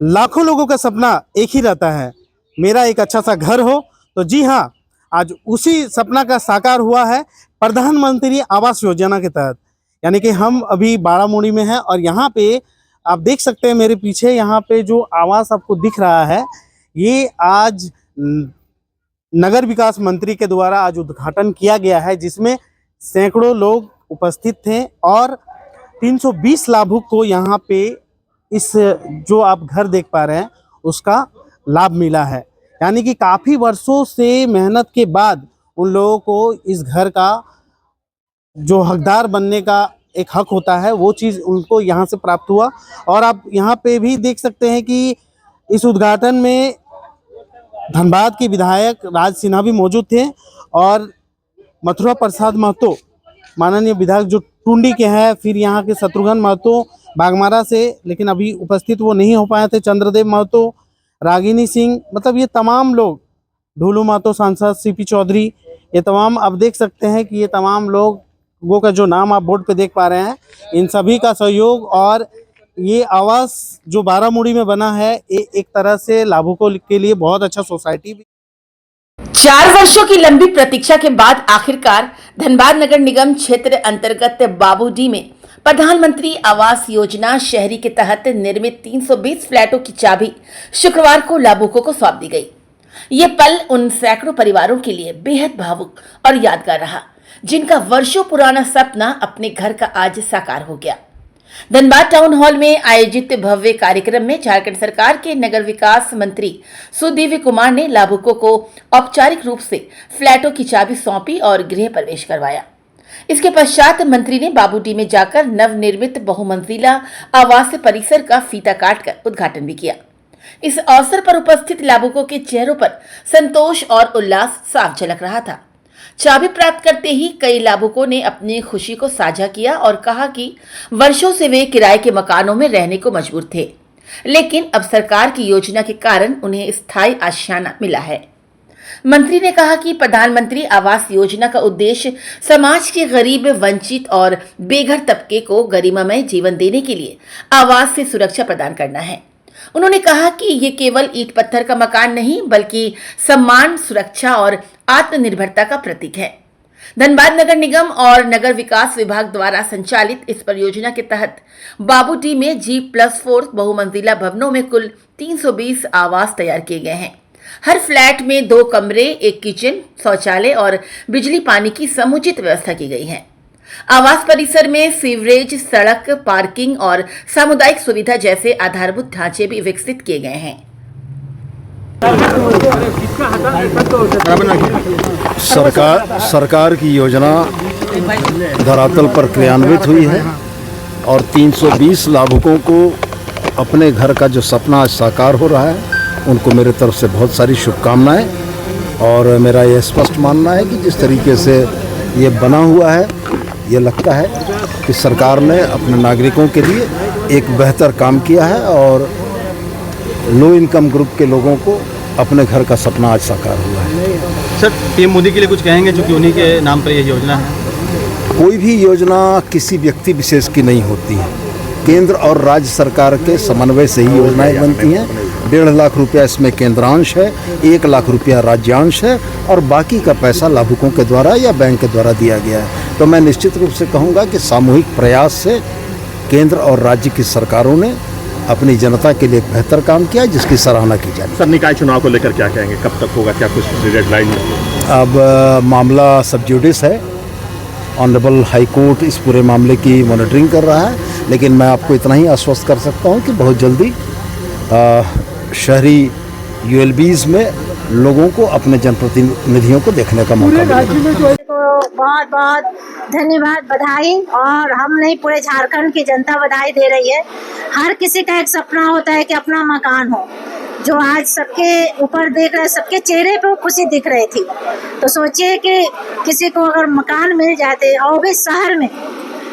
लाखों लोगों का सपना एक ही रहता है, मेरा एक अच्छा सा घर हो। तो जी हाँ, आज उसी सपना का साकार हुआ है प्रधानमंत्री आवास योजना के तहत। यानी कि हम अभी बारामूड़ी में हैं और यहाँ पे आप देख सकते हैं मेरे पीछे यहाँ पे जो आवास आपको दिख रहा है, ये आज नगर विकास मंत्री के द्वारा आज उद्घाटन किया गया है, जिसमें सैकड़ों लोग उपस्थित थे और 320 लाभुक को यहाँ पे इस जो आप घर देख पा रहे हैं उसका लाभ मिला है। यानी कि काफ़ी वर्षों से मेहनत के बाद उन लोगों को इस घर का जो हकदार बनने का एक हक होता है वो चीज़ उनको यहाँ से प्राप्त हुआ। और आप यहाँ पे भी देख सकते हैं कि इस उद्घाटन में धनबाद के विधायक राज सिन्हा भी मौजूद थे और मथुरा प्रसाद महतो माननीय विधायक जो टुंडी के हैं, फिर यहाँ के शत्रुघ्न महतो बागमारा से, लेकिन अभी उपस्थित वो नहीं हो पाए थे, चंद्रदेव महतो, रागिनी सिंह, मतलब ये तमाम लोग, ढूलू महतो सांसद, सीपी चौधरी, ये तमाम आप देख सकते हैं कि ये तमाम लोगों का जो नाम आप बोर्ड पे देख पा रहे हैं, इन सभी का सहयोग। और ये आवास जो बारामूड़ी में बना है ये एक तरह से लाभुकों के लिए बहुत अच्छा सोसाइटी भी। 4 वर्षों की लंबी प्रतीक्षा के बाद आखिरकार धनबाद नगर निगम क्षेत्र अंतर्गत बाबूडी में प्रधानमंत्री आवास योजना शहरी के तहत निर्मित 320 फ्लैटों की चाबी शुक्रवार को लाभुकों को सौंप दी गई। ये पल उन सैकड़ों परिवारों के लिए बेहद भावुक और यादगार रहा, जिनका वर्षों पुराना सपना अपने घर का आज साकार हो गया। धनबाद टाउन हॉल में आयोजित भव्य कार्यक्रम में झारखंड सरकार के नगर विकास मंत्री सुदिव्य कुमार ने लाभुकों को औपचारिक रूप से फ्लैटों की चाबी सौंपी और गृह प्रवेश करवाया। इसके पश्चात मंत्री ने बाबूडी में जाकर नवनिर्मित बहुमंजिला आवास परिसर का फीता काटकर उद्घाटन भी किया। इस अवसर पर उपस्थित लाभुकों के चेहरों पर संतोष और उल्लास साफ झलक रहा था। चाबी प्राप्त करते ही कई लाभुकों ने अपनी खुशी को साझा किया और कहा कि वर्षों से वे किराए के मकानों में रहने को मजबूर थे, लेकिन अब सरकार की योजना के कारण उन्हें स्थायी आशियाना मिला है। मंत्री ने कहा कि प्रधानमंत्री आवास योजना का उद्देश्य समाज के गरीब, वंचित और बेघर तबके को गरिमामय जीवन देने के लिए आवास से सुरक्षा प्रदान करना है। उन्होंने कहा कि ये केवल ईंट पत्थर का मकान नहीं बल्कि सम्मान, सुरक्षा और आत्मनिर्भरता का प्रतीक है। धनबाद नगर निगम और नगर विकास विभाग द्वारा संचालित इस परियोजना के तहत बाबूडी में G+4 बहुमंजिला भवनों में कुल 320 आवास तैयार किए गए हैं। हर फ्लैट में 2 कमरे, 1 किचन, शौचालय और बिजली पानी की समुचित व्यवस्था की गई है। आवास परिसर में सीवरेज, सड़क, पार्किंग और सामुदायिक सुविधा जैसे आधारभूत ढांचे भी विकसित किए गए हैं। सरकार की योजना धरातल पर क्रियान्वित हुई है और 320 लाभुकों को अपने घर का जो सपना आज साकार हो रहा है, उनको मेरे तरफ से बहुत सारी शुभकामनाएं। और मेरा ये स्पष्ट मानना है कि जिस तरीके से ये बना हुआ है, ये लगता है कि सरकार ने अपने नागरिकों के लिए एक बेहतर काम किया है और लो इनकम ग्रुप के लोगों को अपने घर का सपना आज साकार हुआ है। सर, पीएम मोदी के लिए कुछ कहेंगे, चूँकि उन्हीं के नाम पर यह योजना है? कोई भी योजना किसी व्यक्ति विशेष की नहीं होती है। केंद्र और राज्य सरकार के समन्वय से ही योजनाएं बनती हैं। 1.5 लाख रुपया इसमें केंद्रांश है, 1 लाख रुपया राज्यांश है और बाकी का पैसा लाभुकों के द्वारा या बैंक के द्वारा दिया गया है। तो मैं निश्चित रूप से कहूँगा कि सामूहिक प्रयास से केंद्र और राज्य की सरकारों ने अपनी जनता के लिए एक बेहतर काम किया, जिसकी सराहना की जाए। सर, निकाय चुनाव को लेकर क्या कहेंगे? कब तक होगा? क्या कुछ डेडलाइन? अब मामला सब जुडिस है। ऑनरेबल हाई कोर्ट इस पूरे मामले की मॉनिटरिंग कर रहा है, लेकिन मैं आपको इतना ही आश्वस्त कर सकता हूं कि बहुत जल्दी शहरी यूएलबीज में लोगों को अपने जनप्रतिनिधियों को देखने का मौका मिलेगा। बहुत बहुत धन्यवाद, बधाई। और हम नहीं, पूरे झारखंड की जनता बधाई दे रही है। हर किसी का एक सपना होता है कि अपना मकान हो, जो आज सबके ऊपर देख रहे, सबके चेहरे पे खुशी दिख रही थी। तो सोचिए कि किसी को अगर मकान मिल जाते और भी शहर में,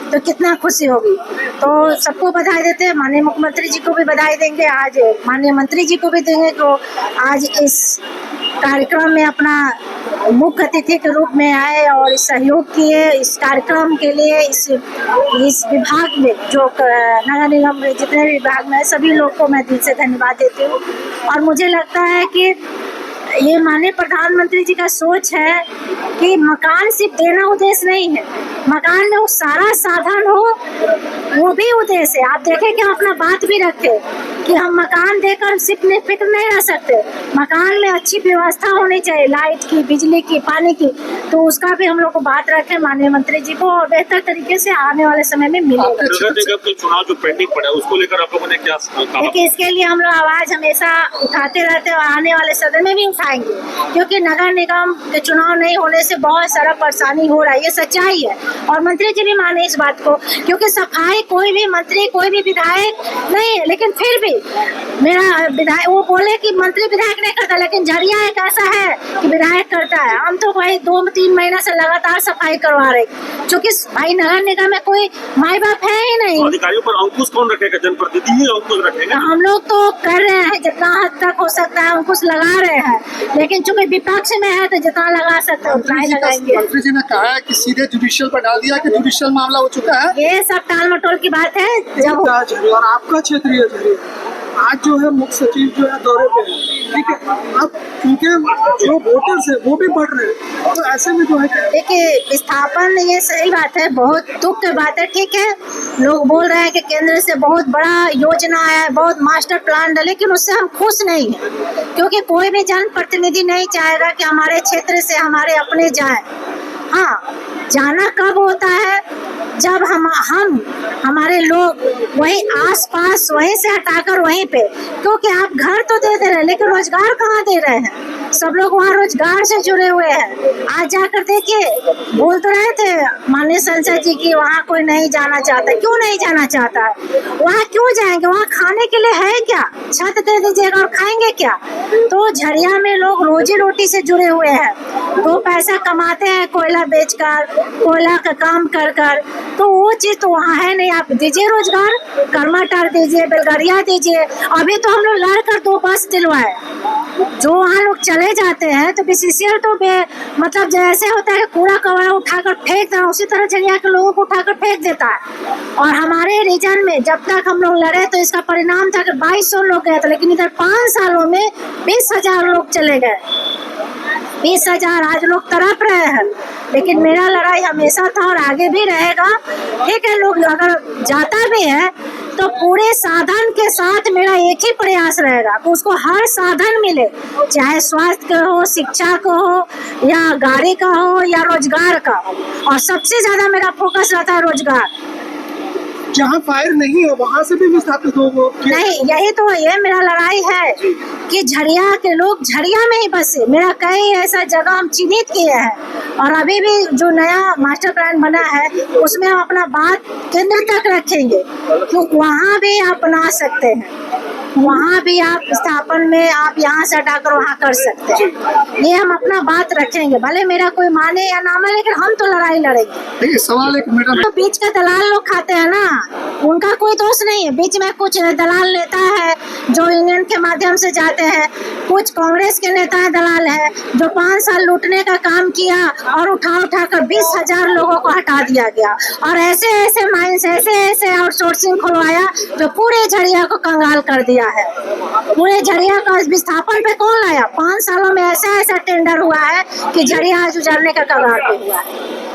तो कितना खुशी होगी। तो सबको बधाई देते हैं। माननीय मुख्यमंत्री जी को भी बधाई देंगे, आज माननीय मंत्री जी को भी देंगे, तो आज इस कार्यक्रम में अपना मुख्य अतिथि के रूप में आए और सहयोग किए। इस कार्यक्रम के लिए इस विभाग में जो नगर निगम में जितने भी विभाग में है सभी लोग को मैं दिल से धन्यवाद देती हूँ। और मुझे लगता है कि ये माननीय प्रधानमंत्री जी का सोच है कि मकान सिर्फ देना उद्देश्य नहीं है, मकान में वो सारा साधन हो वो भी उद्देश्य है। आप देखें कि हम अपना बात भी रखें कि हम मकान देकर सिर्फ फिक्र नहीं रह सकते, मकान में अच्छी व्यवस्था होनी चाहिए, लाइट की, बिजली की, पानी की, तो उसका भी हम लोग को बात रखें माननीय मंत्री जी को और बेहतर तरीके से आने वाले समय में मिलेगा। नगर निगम के चुनाव जो पेंडिंग पड़ा है उसको लेकर आप लोगों ने क्या कहा? देखिए इसके लिए हम लोग आवाज हमेशा उठाते रहते हैं और आने वाले सदन में भी उठाएंगे, क्योंकि नगर निगम के चुनाव नहीं होने से बहुत सारा परेशानी हो रहा है, ये सच्चाई है। और मंत्री जी भी माने इस बात को, क्योंकि सफाई कोई भी मंत्री कोई भी विधायक नहीं है, लेकिन फिर भी मेरा विधायक वो बोले कि मंत्री विधायक नहीं करता, लेकिन झरिया एक ऐसा है कि विधायक करता है। हम तो भाई 2-3 महीना से लगातार सफाई करवा रहे, क्योंकि भाई नगर निगम में कोई माई बाप है ही नहीं। अधिकारियों पर अंकुश कौन रखेगा? जनप्रतिनिधि ही अंकुश रखेगा। हम लोग तो कर रहे हैं जितना हद तक हो सकता है अंकुश लगा रहे हैं, लेकिन चूंकि विपक्ष में है तो जितना लगा सकते हैं उतना ही लगाएंगे। मंत्री जी ने कहा है कि सीधे जुडिशियल पर डाल दिया कि जुडिशियल मामला हो चुका है। ये सब टाल मटोल की बात है। जब और आपका क्षेत्रीय आज जो है मुख्य सचिव जो है दौरे पे है, ठीक है, अब क्योंकि जो वोटर्स है वो भी बढ़ रहे हैं, तो ऐसे में जो है देखिए विस्थापन ये सही बात है, बहुत दुख की बात है। ठीक है, लोग बोल रहे हैं कि केंद्र से बहुत बड़ा योजना है, बहुत मास्टर प्लान है, लेकिन उससे हम खुश नहीं हैं, क्योंकि कोई भी जनप्रतिनिधि नहीं चाहेगा कि हमारे क्षेत्र से हमारे अपने जाए। हाँ, जाना कब होता है? जब हम हमारे लोग वही आसपास वहीं से हटाकर वहीं पे, क्योंकि आप घर तो दे रहे हैं लेकिन रोजगार कहाँ दे रहे हैं? सब लोग वहाँ रोजगार से जुड़े हुए हैं। आज जाकर देखिए, बोल तो रहे थे माननीय संसद जी की वहाँ कोई नहीं जाना चाहता। क्यों नहीं जाना चाहता? वहाँ क्यों जाएंगे? वहाँ खाने के लिए है क्या? छत दे दीजिएगा और खाएंगे क्या? तो झरिया में लोग रोजी रोटी से जुड़े हुए हैं, 2 पैसा कमाते हैं कोयला बेचकर, कोयला का काम कर कर, तो वो चीज तो वहाँ है नहीं। आप दीजिए रोजगार, कर्माटार दीजिए, बेलगाड़िया दीजिए। अभी तो हम लोग लड़कर 2 बस दिलवाए, जो वहाँ लोग चले जाते हैं तो बीसीसीएल तो मतलब जैसे होता है कूड़ा कचरा उठाकर फेंक देना, उसी तरह झरिया के लोगों को उठाकर फेंक देता है। और हमारे रीजन में जब तक हम लोग लड़े तो इसका परिणाम था कि 2200 लोग गए थे, लेकिन इधर 5 सालों में 20,000 लोग चले गए। 20,000 आज लोग तड़प रहे हैं, लेकिन मेरा लड़ाई हमेशा था और आगे भी रहेगा। ठीक है, लोग अगर जाता भी है तो पूरे साधन के साथ मेरा एक ही प्रयास रहेगा कि उसको हर साधन मिले, चाहे स्वास्थ्य का हो, शिक्षा का हो, या गाड़ी का हो, या रोजगार का। और सबसे ज्यादा मेरा फोकस रहता है रोजगार। जहाँ फायर नहीं है वहाँ से भी विस्थापित हो नहीं, यही तो ये मेरा लड़ाई है कि झरिया के लोग झरिया में ही बसे। मेरा कई ऐसा जगह हम चिन्हित किए हैं और अभी भी जो नया मास्टर प्लान बना है उसमें हम अपना बात केंद्र तक रखेंगे, तो वहाँ भी आप बना सकते हैं, वहाँ भी आप स्थापन में आप यहाँ से हटाकर वहाँ कर सकते हैं। ये हम अपना बात रखेंगे, भले मेरा कोई माने या ना माने, लेकिन हम तो लड़ाई लड़ेंगे। देखिए सवाल एक मेरा तो बीच का दलाल लोग खाते हैं ना, उनका कोई दोष नहीं है। बीच में कुछ दलाल नेता है जो यूनियन के माध्यम से जाते हैं, कुछ कांग्रेस के नेता है दलाल है जो 5 साल लूटने का काम किया और उठा कर 20,000 लोगों को हटा दिया गया। और ऐसे ऐसे माइंस, ऐसे आउटसोर्सिंग खुलवाया जो पूरे झरिया को कंगाल कर दिया है। पूरे झरिया का विस्थापन पे कौन लाया? 5 सालों में ऐसा टेंडर हुआ है कि झरिया आज उजड़ने का कगार पे हुआ है।